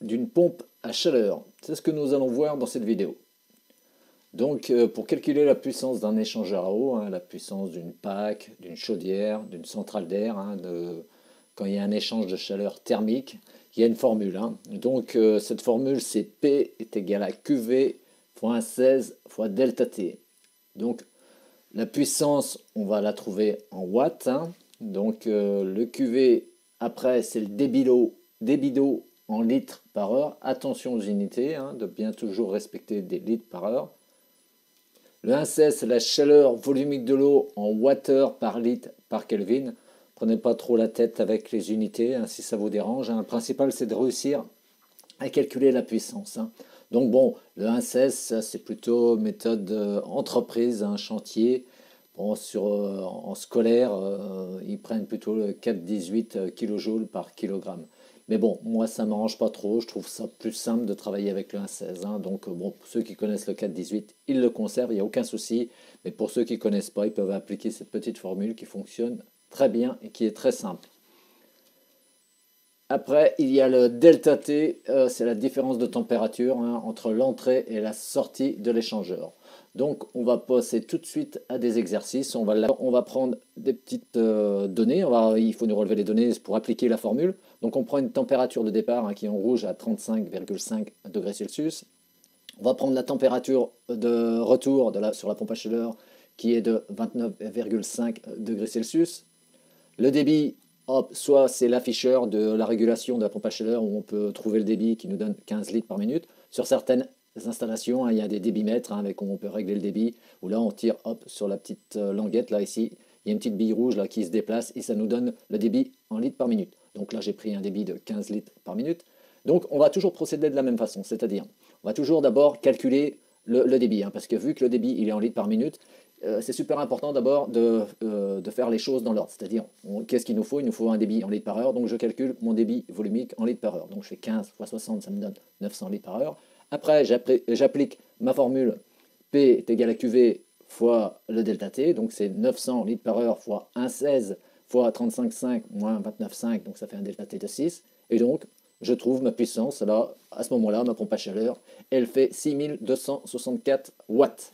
d'une pompe à chaleur. C'est ce que nous allons voir dans cette vidéo. Donc pour calculer la puissance d'un échangeur à eau, la puissance d'une PAC, d'une chaudière, d'une centrale d'air, quand il y a un échange de chaleur thermique, il y a une formule. Donc cette formule c'est P est égal à QV fois 1,16 fois delta T. Donc la puissance, on va la trouver en watts. Donc le QV, après c'est le débit d'eau en litres par heure. Attention aux unités, de bien toujours respecter des litres par heure. Le 1,16 c'est la chaleur volumique de l'eau en wattheure par litre par Kelvin. Prenez pas trop la tête avec les unités si ça vous dérange. Le principal c'est de réussir à calculer la puissance. Donc bon, le 1,16 ça c'est plutôt méthode entreprise, chantier. Bon, en scolaire, ils prennent plutôt le 4,18 kJ par kilogramme. Mais bon, moi ça ne m'arrange pas trop, je trouve ça plus simple de travailler avec le 1,16. Donc bon, pour ceux qui connaissent le 4,18, ils le conservent, il n'y a aucun souci. Mais pour ceux qui ne connaissent pas, ils peuvent appliquer cette petite formule qui fonctionne très bien et qui est très simple. Après, il y a le delta T, c'est la différence de température entre l'entrée et la sortie de l'échangeur. Donc, on va passer tout de suite à des exercices. On va prendre des petites données. Il faut nous relever les données pour appliquer la formule. Donc, on prend une température de départ qui est en rouge à 35,5 degrés Celsius. On va prendre la température de retour sur la pompe à chaleur qui est de 29,5 degrés Celsius. Le débit, soit c'est l'afficheur de la régulation de la pompe à chaleur où on peut trouver le débit qui nous donne 15 litres par minute. Sur certaines installations, il y a des débitmètres avec où on peut régler le débit, où là on tire sur la petite languette, là ici, il y a une petite bille rouge là, qui se déplace et ça nous donne le débit en litres par minute. Donc là j'ai pris un débit de 15 litres par minute. Donc on va toujours procéder de la même façon, c'est-à-dire on va toujours d'abord calculer le débit, parce que vu que le débit il est en litres par minute, c'est super important d'abord de faire les choses dans l'ordre. C'est-à-dire, qu'est-ce qu'il nous faut? Il nous faut un débit en litres par heure, donc je calcule mon débit volumique en litres par heure. Donc je fais 15 fois 60, ça me donne 900 litres par heure. Après, j'applique ma formule P est égal à QV fois le delta T, donc c'est 900 litres par heure fois 1,16 fois 35,5 moins 29,5, donc ça fait un delta T de 6. Et donc, je trouve ma puissance, là, à ce moment-là, ma pompe à chaleur, elle fait 6264 watts.